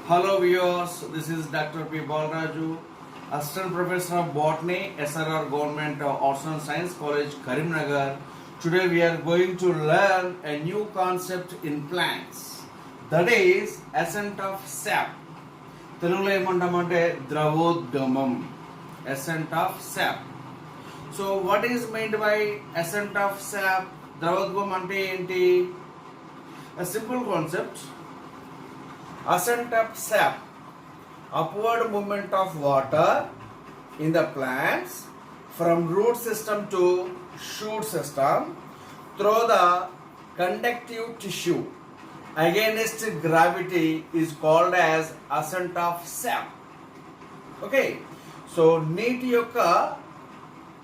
Hello viewers, this is Dr. P. Balraju, Assistant Professor of Botany, SRR Government Arts and Science College, Karimnagar. Today we are going to learn a new concept in plants, that is ascent of sap. తెలుగులో ఏమంటామంటే ద్రవోద్గమం, ascent of sap. So what is meant by ascent of sap? ద్రవోద్గమం అంటే ఏంటి? A simple concept. Ascent of sap, upward movement of water in the plants from root system to shoot system through the conductive tissue against gravity is called as ascent of sap. Okay, so నీటి యొక్క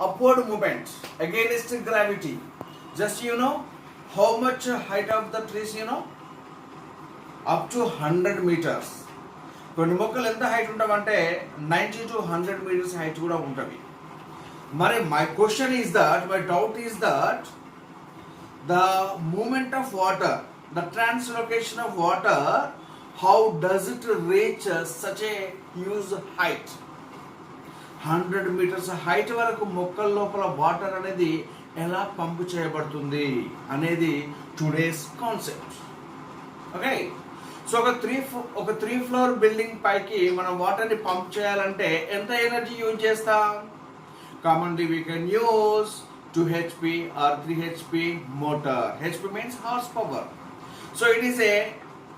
upward movement against gravity. Just you know how much height of the trees, up to 100 meters. కొన్ని మొక్కలు ఎంత height ఉంటామంటే 90 to 100 meters height కూడా ఉంటుంది. మరి my question is that, my doubt is that the moment of water, the translocation of water, how does it reach such a huge height? 100 meters height వరకు మొక్కల లోపల వాటర్ అనేది ఎలా pump చేయబడుతుంది అనేది టుడేస్ కాన్సెప్ట్. ఓకే, సో ఒక three floor building పైకి మనం వాటర్ని పంప్ చేయాలంటే ఎంత ఎనర్జీ యూజ్ చేస్తాం? Commonly we can use 2 HP or 3 HP motor. HP means horsepower. So it is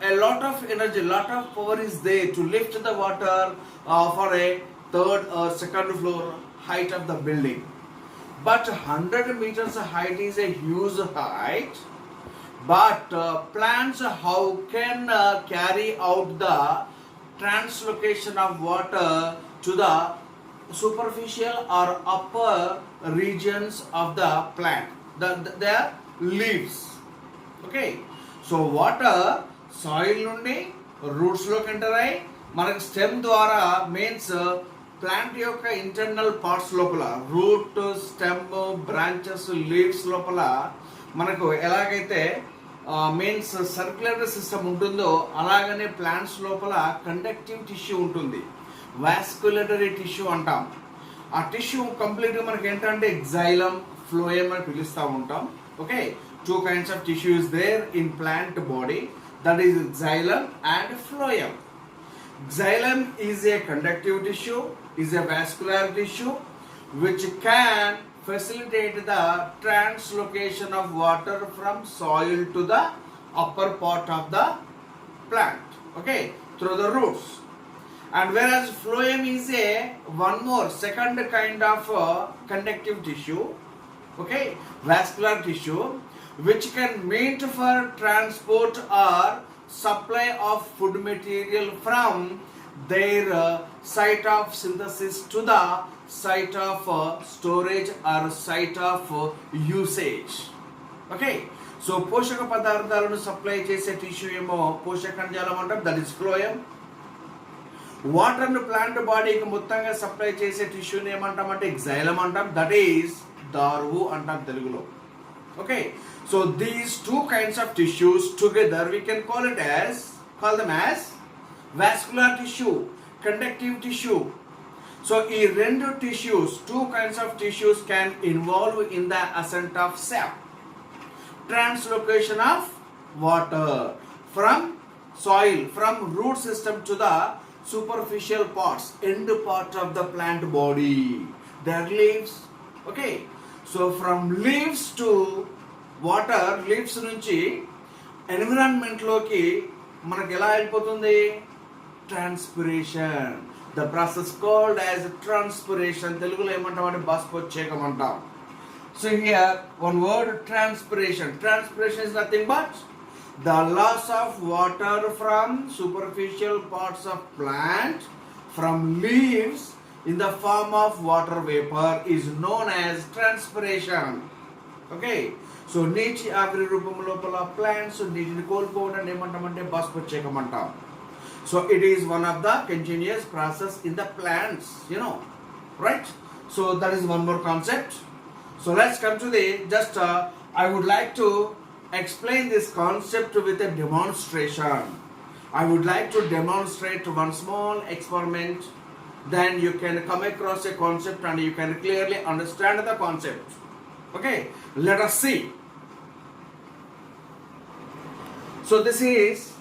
a lot of energy, lot of power is there to lift the water for a third or second floor height of the building. But 100 meters height is a huge height. But plants, how can carry out the translocation of water to the superficial or upper regions of the plant, their leaves? Okay, so water soil నుండి roots లోకి enter అయ్యి మనకి stem ద్వారా means plant యొక్క internal parts లోపల route, stem, branches, leaves లోపల మనకు ఎలాగైతే మీన్స్ సర్క్యులేటరీ సిస్టమ్ ఉంటుందో అలాగనే ప్లాంట్స్ లోపల కండక్టివ్ టిష్యూ ఉంటుంది, వాస్కులేటరీ టిష్యూ అంటాం. ఆ టిష్యూ కంప్లీట్గా మనకి ఏంటంటే ఎగ్జైలం, ఫ్లోయం అని పిలుస్తూ ఉంటాం. Okay, 2 kinds of tissue is there in plant body, that is xylem and phloem. Xylem is a conductive tissue, is a vascular tissue which can facilitate the translocation of water from soil to the upper part of the plant, okay, through the roots. And whereas phloem is one more second kind of conductive tissue, okay, vascular tissue, which can meant for transport or supply of food material from their site of synthesis to the site of storage or site of usage. Okay, so పోషక పదార్థాలను supply చేసే tissue ఏమో పోషకణజాలం అంటాం, that is phloem. వాటర్ను plant బాడీకి మొత్తంగా supply చేసే టిష్యూని ఏమంటామంటే ఎగ్జైలం అంటాం, దట్ ఈస్ దారువు అంటాం తెలుగులో. Okay, so these 2 kinds of tissues together we can call them as vascular tissue, conductive tissue. So ఈ రెండు tissues, 2 kinds of tissues can involve in the ascent of sap, translocation of water from soil, from root system to the superficial parts, end part of the plant body, their leaves. Okay, so from leaves to water, leaves నుంచి environment లోకి మనకు ఎలా వెళ్ళిపోతుంది? Transpiration, the process called as transpiration. తెలుగులో ఏమంటామంటే బాష్పోచ్ఛేకం అంటాం. So here one word, transpiration. Transpiration is nothing but the loss of water from superficial parts of plant, from leaves in the form of water vapor is known as transpiration. Okay, so నీటి ఆవిరి రూపం లోపల plants నీటిని కోల్పోవడం ఏమంటామంటే బాష్పోచ్ఛేకం అంటాం. So it is one of the continuous process in the plants, right? So that is one more concept. So let's come to the I would like to explain this concept with a demonstration. I would like to demonstrate one small experiment. Then you can come across a concept and you can clearly understand the concept. Okay, let us see. So this is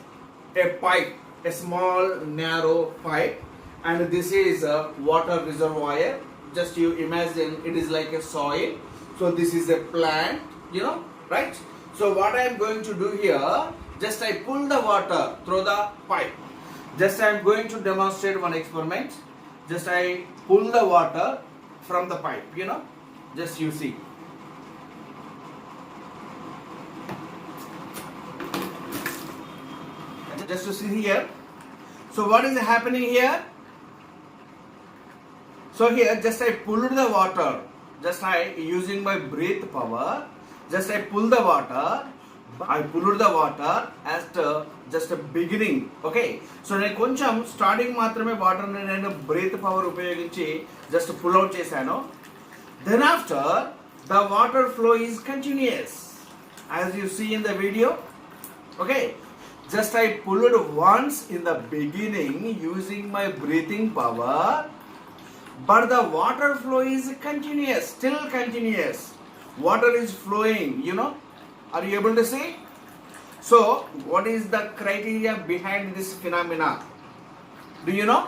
a pipe, a small narrow pipe, and this is a water reservoir. Just you imagine it is like a soil. So this is a plant, right? So what I am going to do here, just I pull the water through the pipe. Just I am going to demonstrate one experiment. Just I pull the water from the pipe, just you see. Just to see here. So what is happening here? So here just I pulled the water. Just I using my breath power. Just I pull the water. I pulled the water as just a beginning. Okay. So నేను కొంచెం starting మాత్రమే water ని నేను breath power ఉపయోగించి just pull out చేశాను. Then after the water flow is continuous as you see in the video. Okay. Just I pulled once in the beginning using my breathing power, but the water flow is continuous, still continuous. Water is flowing, Are you able to see? So, what is the criteria behind this phenomena? Do you know?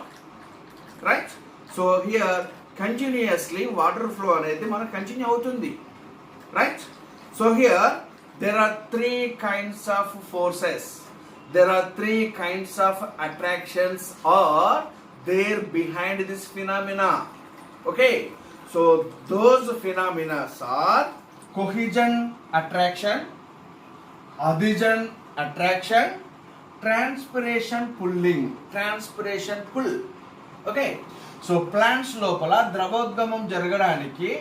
Right? So, here continuously water flow anedi mana continue avutundi. Right? So, here there are three kinds of forces. There are three kinds of attractions are there behind this phenomena. Okay? So, those phenomena are cohesion attraction, adhesion attraction, transpiration pulling, transpiration pull. Okay? So, plants lopala dravadgamam jaragadανiki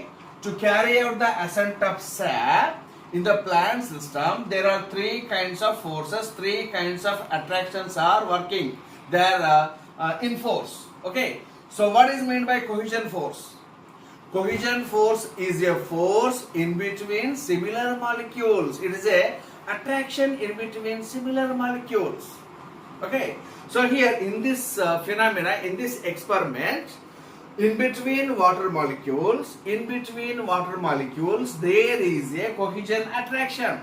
to carry out the ascent of sap. In the plant system, there are three kinds of forces, three kinds of attractions are working. They are in force. Okay. So what is meant by cohesion force? Cohesion force is a force in between similar molecules. It is a attraction in between similar molecules. Okay. So here in this phenomena, in this experiment, in between water molecules, there is a cohesion attraction.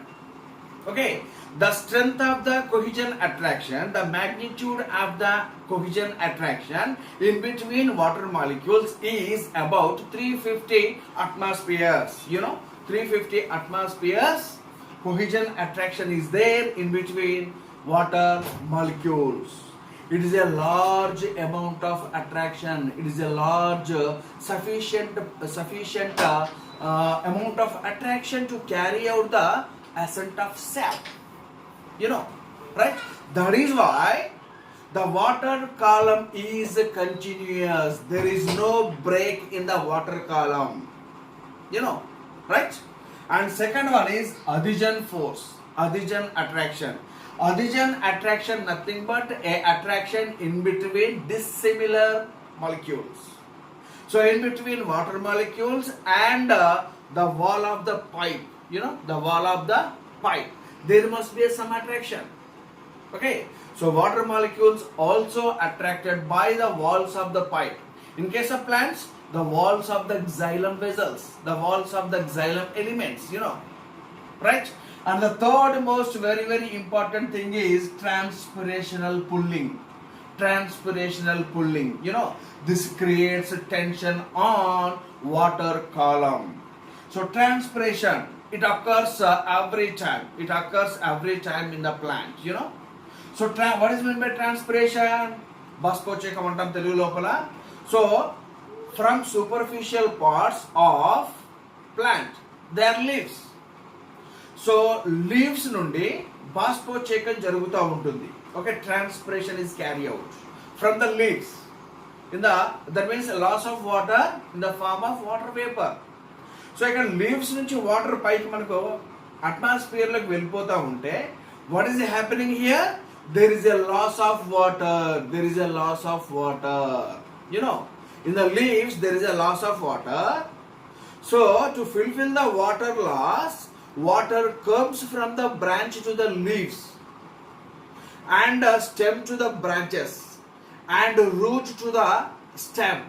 Okay, the strength of the cohesion attraction, the magnitude of the cohesion attraction in between water molecules is about 350 atmospheres. 350 atmospheres. Cohesion attraction is there in between water molecules. It is a large amount of attraction. It is a large, sufficient amount of attraction to carry out the ascent of sap. Right? That is why the water column is continuous. There is no break in the water column. Right? And second one is adhesion force, adhesion attraction. Adhesion attraction nothing but a attraction in between dissimilar molecules. So in between water molecules and the wall of the pipe, the wall of the pipe, there must be some attraction. Okay, so water molecules also attracted by the walls of the pipe. In case of plants, the walls of the xylem vessels, the walls of the xylem elements, right? And the third most very, very important thing is transpirational pulling. Transpirational pulling. This creates tension on water column. So transpiration, it occurs every time. It occurs every time in the plant. So what is meant by transpiration? Baspodchekam antam telugu lopala. So from superficial parts of plant, their leaves. So leaves నుండి బాష్పోచేకం జరుగుతూ ఉంటుంది. ఓకే, transpiration is carry out from the leaves in that means loss of water in the form of water vapour. So ఇక్కడ leaves నుంచి water పైకి మనకు అట్మాస్ఫియర్లోకి వెళ్ళిపోతూ ఉంటే what is happening here? there is a loss of water. There is a loss of water. In the leaves there is a loss of water. So to fulfill the water loss, water comes from the branch to the leaves. and stem to the branches and root to the stem.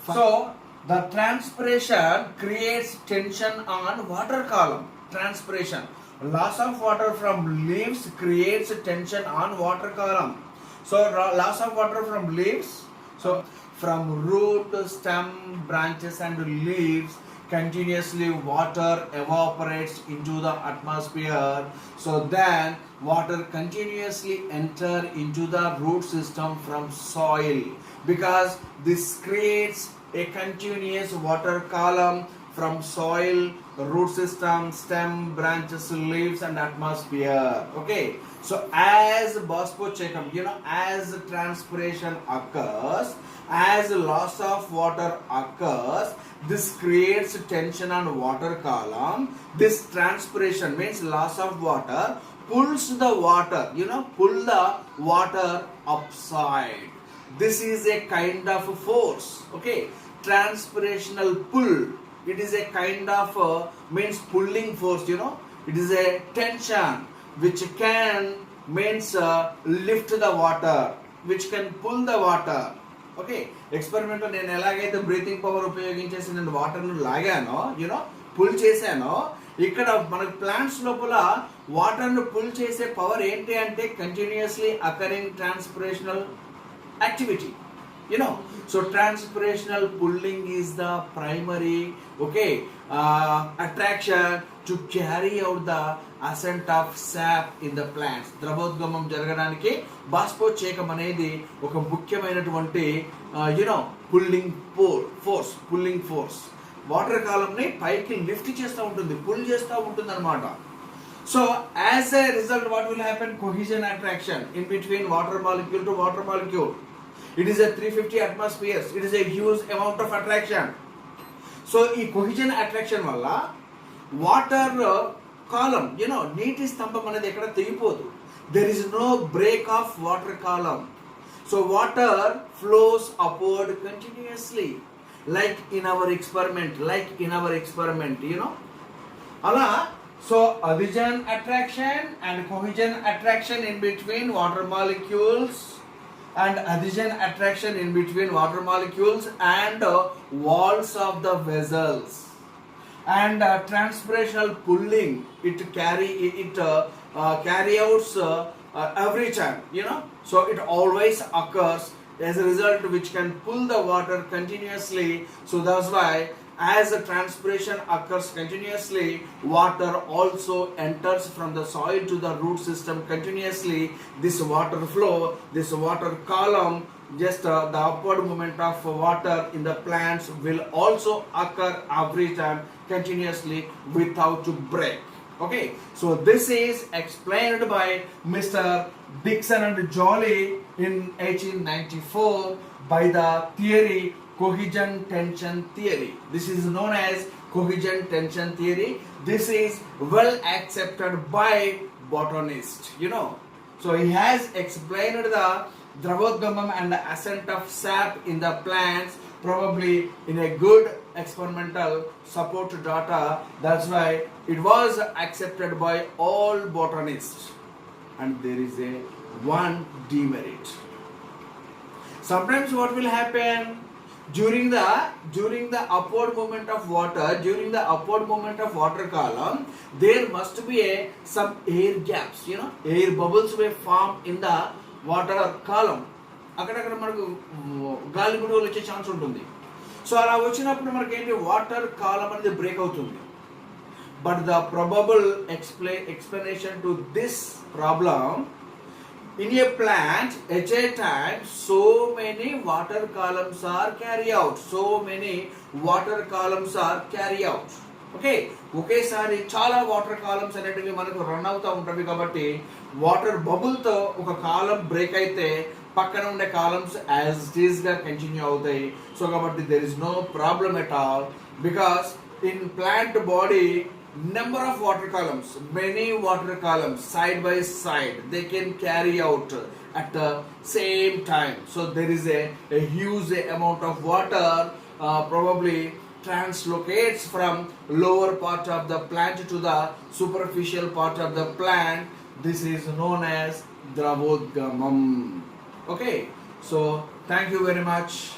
So the transpiration creates tension on water column. Transpiration, loss of water from leaves creates tension on water column. So loss of water from leaves, so from root, stem, branches and leaves, continuously water evaporates into the atmosphere. So then water continuously enter into the root system from soil, because this creates a continuous water column from soil, root system, stem, branches, leaves and atmosphere. Okay, so as Bospochekam, as transpiration occurs, as loss of water occurs, this creates tension on water column. This transpiration means loss of water pulls the water, pull the water upside. This is a kind of force. Okay, transpirational pull, it is a kind of means pulling force. It is a tension which can means lift the water, which can pull the water. Okay, ఎక్స్పెరిమెంట్లో నేను ఎలాగైతే breathing power ఉపయోగించేసి నేను వాటర్ను లాగానో pull చేశానో, ఇక్కడ మనకు plants లోపల వాటర్ను పుల్ చేసే పవర్ ఏంటి అంటే continuously occurring transpirational activity. So transpirational pulling is the primary attraction to carry out the ascent of sap in the plants. ద్రవోద్గమం జరగడానికి బాష్పోచ్ఛేకం అనేది ఒక ముఖ్యమైనటువంటి పుల్లింగ్ ఫోర్స్. వాటర్ కాలమ్ ని పైకి లిఫ్ట్ చేస్తూ ఉంటుంది, పుల్ చేస్తూ ఉంటుంది అనమాట. So as a result, what will happen? Cohesion attraction in between water molecule to water molecule. It is a 350 atmospheres. It is a huge amount of attraction. So ఈ cohesion attraction వల్ల water column నీటి స్తంభం అనేది ఎక్కడ తెగిపోదు. There is no break of water column. So water flows upward continuously, like in our experiment, అలా. So adhesion attraction and cohesion attraction in between water molecules, and adhesion attraction in between water molecules and walls of the vessels, and transpirational pulling, it carry out every time, so it always occurs as a result which can pull the water continuously. So that's why as the transpiration occurs continuously, water also enters from the soil to the root system continuously. This water flow, this water column, just the upward movement of water in the plants will also occur every time continuously without break. Okay, so this is explained by Mr. Dixon and Joly in 1894 by the theory cohesion tension theory. This is known as cohesion tension theory. This is well accepted by botanists, So he has explained the Dravodgamam and the ascent of sap in the plants, probably in a good experimental support data. That's why it was accepted by all botanists. And there is one demerit. Sometimes what will happen? During the upward movement of water column, there must be some air gaps, air bubbles will form in the water column. అక్కడక్కడ మనకు గాలి గుడుగులు వచ్చే chance ఉంటుంది. So అలా వచ్చినప్పుడు మనకి ఏంటి, water column అనేది బ్రేక్ అవుతుంది. But the probable explanation to this problem, in a plant at a time so many water columns are carry out. Okay, ఒకేసారి చాలా వాటర్ కాలమ్స్ అనేటివి మనకు రన్ అవుతూ ఉంటాయి. కాబట్టి వాటర్ బబుల్తో ఒక కాలం బ్రేక్ అయితే పక్కన ఉండే కాలమ్స్ యాజ్ ఇట్ ఈస్ గా కంటిన్యూ అవుతాయి. సో కాబట్టి there is no problem at all, because in plant body number of water columns, many water columns side by side, they can carry out at the same time. So there is a huge amount of water probably translocates from lower part of the plant to the superficial part of the plant. This is known as Dravodgamam. Okay, so thank you very much.